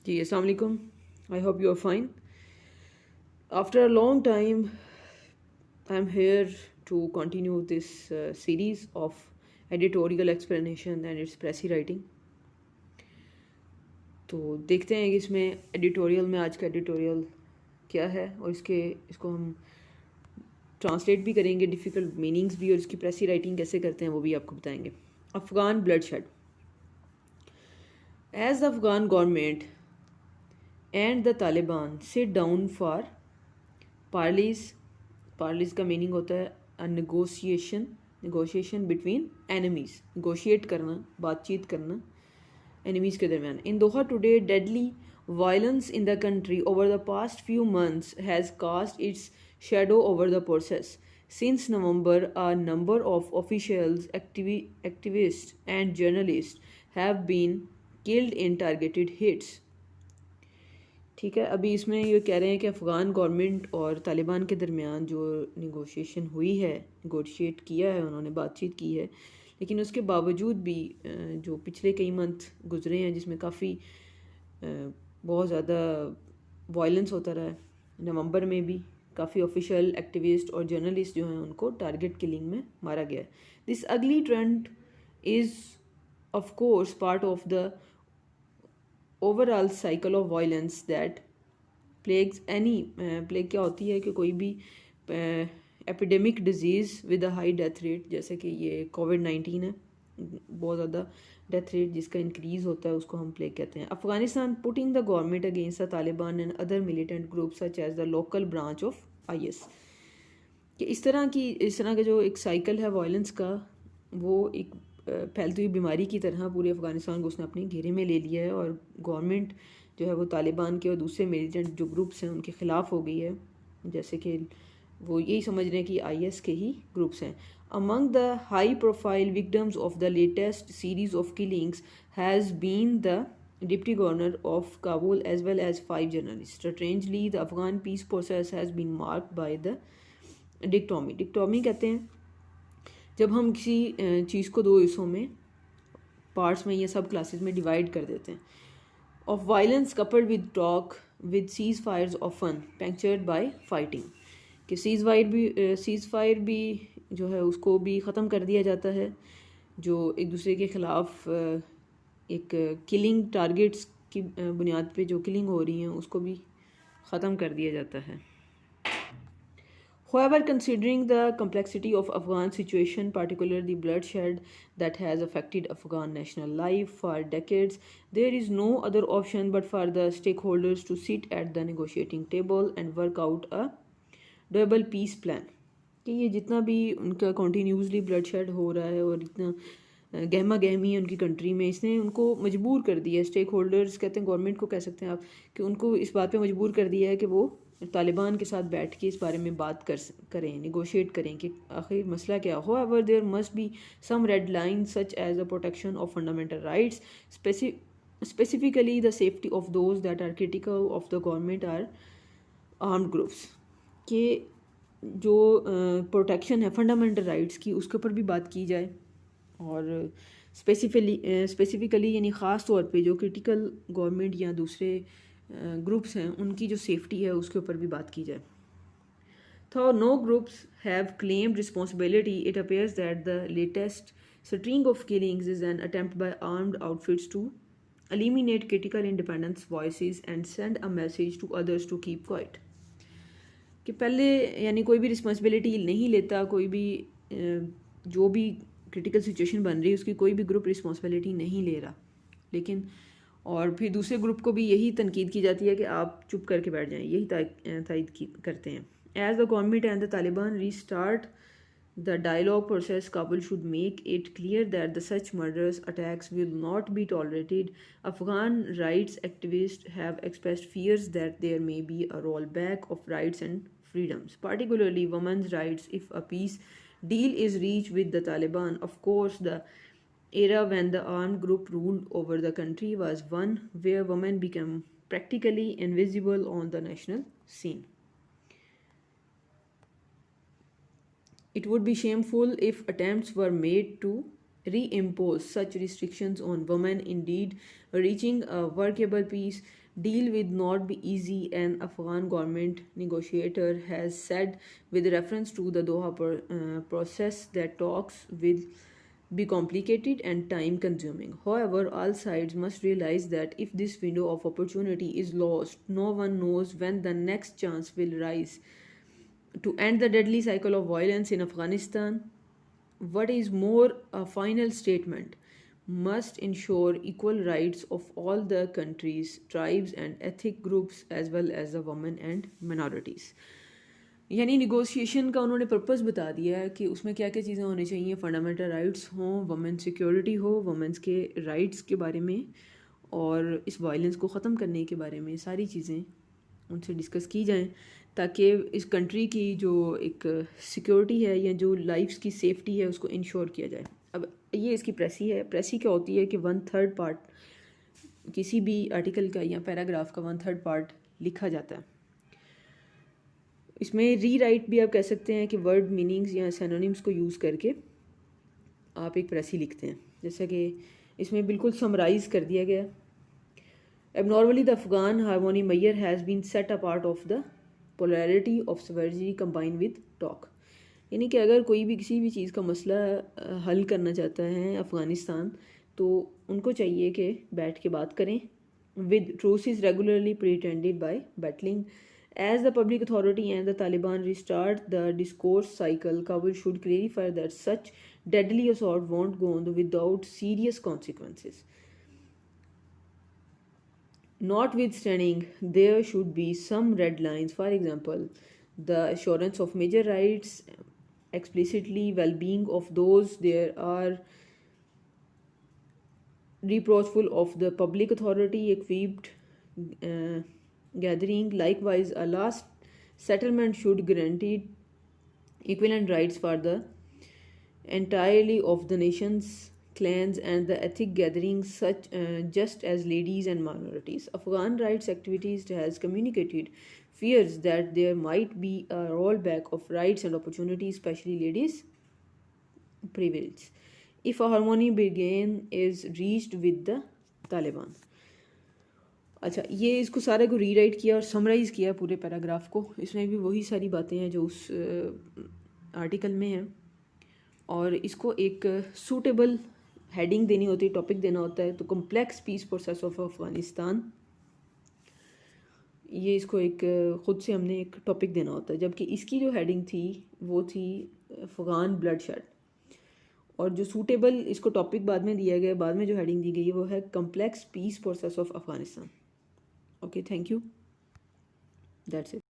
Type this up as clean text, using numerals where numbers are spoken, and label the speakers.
Speaker 1: जी अस्सलाम वालेकुम. I hope you are fine. After a long time, I'm here to continue this series of editorial explanation and its pressy writing. तो देखते हैं कि इसमें editorial में आज का एडिटोरियल क्या है और इसको हम ट्रांसलेट भी करेंगे, डिफ़िकल्ट मीनिंग्स भी, और इसकी प्रेसी राइटिंग कैसे करते हैं वो भी आपको बताएंगे. Afghan bloodshed. As the Afghan government and the Taliban sit down for parleys. Parleys का मीनिंग होता है a negotiation between enemies. negotiate करना, बातचीत करना enemies के दरमियान. In Doha today, deadly violence in the country over the past few months has cast its shadow over the process. Since November, a number of officials, activists and journalists have been killed in targeted hits. ठीक है. अभी इसमें ये कह रहे हैं कि Afghan government और तालिबान के दरमियान जो निगोशिएशन हुई है, निगोशिएट किया है उन्होंने, बातचीत की है, लेकिन उसके बावजूद भी जो पिछले कई मंथ गुजरे हैं जिसमें काफ़ी बहुत ज़्यादा वायलेंस होता रहा है. नवंबर में भी काफ़ी ऑफिशियल, एक्टिविस्ट और जर्नलिस्ट जो हैं उनको टारगेट किलिंग में मारा गया है. दिस अगली trend is of course part of the overall cycle of violence that plagues any. Plague क्या होती है कि कोई भी epidemic disease with a high death rate, जैसे कि ये कोविड-19 है, बहुत ज़्यादा डेथ रेट जिसका इंक्रीज़ होता है उसको हम प्लेग कहते हैं. Afghanistan putting the government against the Taliban and other militant group such as the local branch of IS. कि इस तरह का जो एक साइकिल है वायलेंस का, वो एक फैलती हुई बीमारी की तरह पूरे अफ़गानिस्तान को उसने अपने घेरे में ले लिया है और गवर्नमेंट जो है वो तालिबान के और दूसरे मिलिटेंट जो ग्रुप्स हैं उनके ख़िलाफ़ हो गई है, जैसे कि वो यही समझ रहे हैं कि IS के ही ग्रुप्स हैं. Among the high profile victims of the latest series of killings has been the deputy governor of Kabul as well as 5 journalist. Strangely the Afghan peace process has been marked by the dichotomy. Dichotomy कहते हैं जब हम किसी चीज़ को दो हिस्सों में, parts में या सब क्लासेस में डिवाइड कर देते हैं. Of violence coupled with talk with ceasefires often punctuated by fighting. कि सीज फायर भी जो है उसको भी ख़त्म कर दिया जाता है, जो एक दूसरे के ख़िलाफ़ एक किलिंग टारगेट्स की बुनियाद पे जो किलिंग हो रही हैं उसको भी ख़त्म कर दिया जाता है. However, considering the complexity of Afghan situation, particularly the bloodshed that has affected Afghan national life for decades, there is no other option but for the stakeholders to sit at the negotiating table and work out a doable peace plan. कि ये जितना भी उनका continuously bloodshed हो रहा है और इतना गहमा गहमी है उनकी कंट्री में, इसने उनको मजबूर कर दिया है. स्टेक होल्डर्स कहते हैं, गवर्नमेंट को कह सकते हैं आप, कि उनको इस बात पे मजबूर कर दिया है कि वो तालिबान के साथ बैठ के इस बारे में बात करें, निगोशिएट करें कि आखिर मसला क्या हो. However, there must be some red lines such as the protection of fundamental rights, specifically the safety of those that are critical of the government are armed groups. कि जो प्रोटेक्शन है फंडामेंटल राइट्स की उसके ऊपर भी बात की जाए, और स्पेसिफिकली यानी ख़ास तौर पे जो क्रिटिकल गवर्नमेंट या दूसरे ग्रुप्स हैं उनकी जो सेफ्टी है उसके ऊपर भी बात की जाए. Though no groups have claimed responsibility, it appears that the latest string of killings is an attempt by armed outfits to eliminate critical independence voices and send a message to others to keep quiet. कि पहले यानी कोई भी responsibility नहीं लेता, कोई भी जो भी क्रिटिकल सिचुएशन बन रही है उसकी कोई भी ग्रुप रिस्पॉन्सिबिलिटी नहीं ले रहा, लेकिन और फिर दूसरे ग्रुप को भी यही तनकीद की जाती है कि आप चुप करके बैठ जाएं, यही तायद करते हैं. As the government and the Taliban restart the dialogue process, Kabul should make it clear that the such murderous attacks will not be tolerated. Afghan rights activists have expressed fears that there may be a rollback of rights and freedoms, particularly women's rights, if a peace deal is reached with the Taliban. Of course, the era when the armed group ruled over the country was one where women became practically invisible on the national scene. It would be shameful if attempts were made to reimpose such restrictions on women. Indeed, reaching a workable peace deal will not be easy, an Afghan government negotiator has said with reference to the Doha process that talks will be complicated and time consuming. However, all sides must realize that if this window of opportunity is lost, no one knows when the next chance will rise to end the deadly cycle of violence in Afghanistan. What is more, a final statement must ensure equal rights of all the countries, tribes, and ethnic groups as well as the women and minorities. यानी negotiation का उन्होंने purpose बता दिया है कि उसमें क्या क्या चीज़ें होनी चाहिए, फंडामेंटल राइट्स हों, वमेन सिक्योरिटी हो, वमेंस के राइट्स के बारे में और इस वायलेंस को ख़त्म करने के बारे में सारी चीज़ें उनसे डिस्कस की जाएं ताकि इस कंट्री की जो एक सिक्योरिटी है या जो लाइफ्स की सेफ्टी है उसको इंश्योर किया जाए। अब ये इसकी प्रेसी है। प्रेसी क्या होती है कि 1/3 पार्ट किसी भी आर्टिकल का या पैराग्राफ का 1/3 पार्ट लिखा जाता है। इसमें री राइट भी आप कह सकते हैं कि वर्ड मीनिंग्स या सिनोनिम्स को यूज़ करके आप एक प्रेसी लिखते हैं, जैसा कि इसमें बिल्कुल समराइज कर दिया गया। Abnormally, the Afghan harmony measure has been set apart of the polarity of severity combined with talk. यानी कि अगर कोई भी किसी भी चीज़ का मसला हल करना चाहता है अफ़गानिस्तान, तो उनको चाहिए कि बैठ के बात करें। With truces regularly pretended by battling. As the public authority and the Taliban restart the discourse cycle, Kabul should clarify that such deadly assault won't go on without serious consequences. Notwithstanding, there should be some red lines. For example, the assurance of major rights, explicitly well-being of those there are reproachful of the public authority equipped gathering. Likewise, a last settlement should guarantee equivalent rights for the entirely of the nation's clans and the ethnic gatherings such just as ladies and minorities. Afghan rights activities has communicated fears that there might be a rollback of rights and opportunities, especially ladies' privilege, if a harmony begin is reached with the Taliban. अच्छा, ये इसको सारे को rewrite किया और summarise किया पूरे paragraph को। इसमें भी वही सारी बातें हैं जो उस आर्टिकल में हैं और इसको एक सूटेबल हेडिंग देनी होती है, टॉपिक देना होता है। तो complex peace process of Afghanistan, ये इसको एक ख़ुद से हमने एक टॉपिक देना होता है, जबकि इसकी जो हेडिंग थी वो थी अफ़गान ब्लडशेड, और जो सूटेबल इसको टॉपिक बाद में दिया गया, बाद में जो हेडिंग दी गई है वो है complex peace process of Afghanistan. Okay, thank you, that's it.